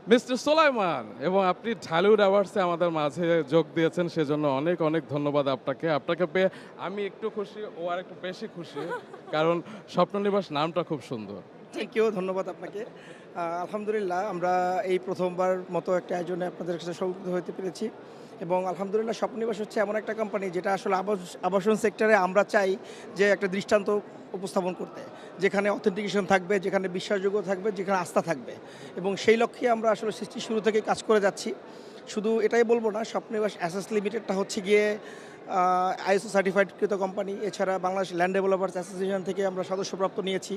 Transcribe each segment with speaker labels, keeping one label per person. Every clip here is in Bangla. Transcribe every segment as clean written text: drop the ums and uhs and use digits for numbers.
Speaker 1: মিস্টার সোলাইমান এবং আপনি ঢালিউড অ্যাওয়ার্ডসে আমাদের মাঝে যোগ দিয়েছেন সেজন্য অনেক অনেক ধন্যবাদ আপনাকে। আপনাকে পেয়ে আমি একটু খুশি, ও আর একটু বেশি খুশি। কারণ স্বপ্ননিবাস নামটা খুব সুন্দর।
Speaker 2: থ্যাংক ইউ, ধন্যবাদ আপনাকে। আলহামদুলিল্লাহ আমরা এই প্রথমবার মতো একটা আয়োজনে আপনাদের কাছে সংযুক্ত হতে পেরেছি এবং আলহামদুলিল্লাহ স্বপ্ননিবাস হচ্ছে এমন একটা কোম্পানি যেটা আসলে আবাসন সেক্টরে আমরা চাই যে একটা দৃষ্টান্ত উপস্থাপন করতে, যেখানে অথেন্টিকেশন থাকবে, যেখানে বিশ্বাসযোগ্য থাকবে, যেখানে আস্থা থাকবে এবং সেই লক্ষ্যে আমরা আসলে সৃষ্টির শুরু থেকে কাজ করে যাচ্ছি। শুধু এটাই বলবো না, স্বপ্ননিবাস অ্যাসেস লিমিটেডটা হচ্ছে গিয়ে আইএসও সার্টিফাইড কৃত কোম্পানি। এছাড়া বাংলাদেশ ল্যান্ড ডেভেলপার্স অ্যাসোসিয়েশন থেকে আমরা সদস্যপ্রাপ্ত নিয়েছি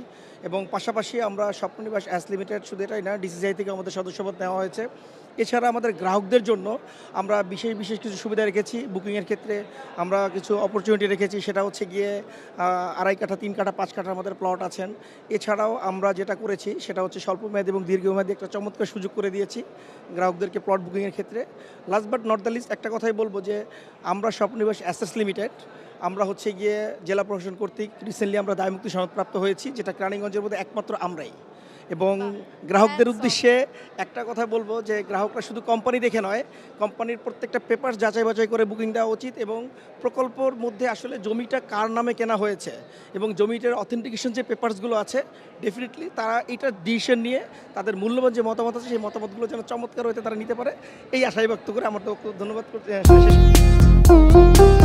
Speaker 2: এবং পাশাপাশি আমরা স্বপ্ননিবাস অ্যাস লিমিটেড শুধু এটাই না, ডিসিসিআই থেকে আমাদের সদস্যপদ নেওয়া হয়েছে। এছাড়া আমাদের গ্রাহকদের জন্য আমরা বিশেষ বিশেষ কিছু সুবিধা রেখেছি। বুকিংয়ের ক্ষেত্রে আমরা কিছু অপরচুনিটি রেখেছি, সেটা হচ্ছে গিয়ে 2.5 কাঠা, 3 কাঠা, 5 কাঠার আমাদের প্লট আছেন। এছাড়াও আমরা যেটা করেছি সেটা হচ্ছে স্বল্পমেয়াদী এবং দীর্ঘমেয়াদী একটা চমৎকার সুযোগ করে দিয়েছি গ্রাহকদেরকে প্লট বুকিংয়ের ক্ষেত্রে। Last but not the least একটা কথাই বলবো যে আমরা স্বপ্ননিবাস অ্যাসেস লিমিটেড আমরা হচ্ছে গিয়ে জেলা প্রশাসন কর্তৃক রিসেন্টলি আমরা দায়মুক্তি সনদপ্রাপ্ত হয়েছি, যেটা কেরানীগঞ্জের মধ্যে একমাত্র আমরাই। এবং গ্রাহকদের উদ্দেশ্যে একটা কথা বলবো যে গ্রাহকরা শুধু কোম্পানি দেখে নয়, কোম্পানির প্রত্যেকটা পেপার যাচাই বাছাই করে বুকিং দেওয়া উচিত এবং প্রকল্পর মধ্যে আসলে জমিটা কার নামে কেনা হয়েছে এবং জমিটার অথেন্টিকেশন যে পেপারসগুলো আছে ডেফিনেটলি তারা এটার ডিসিশন নিয়ে তাদের মূল্যবান যে মতামত আছে সেই মতামতগুলো যেন চমৎকার হতে তারা নিতে পারে, এই আশাই ব্যক্ত করে আমার তো ধন্যবাদ করতে শেষ করছি।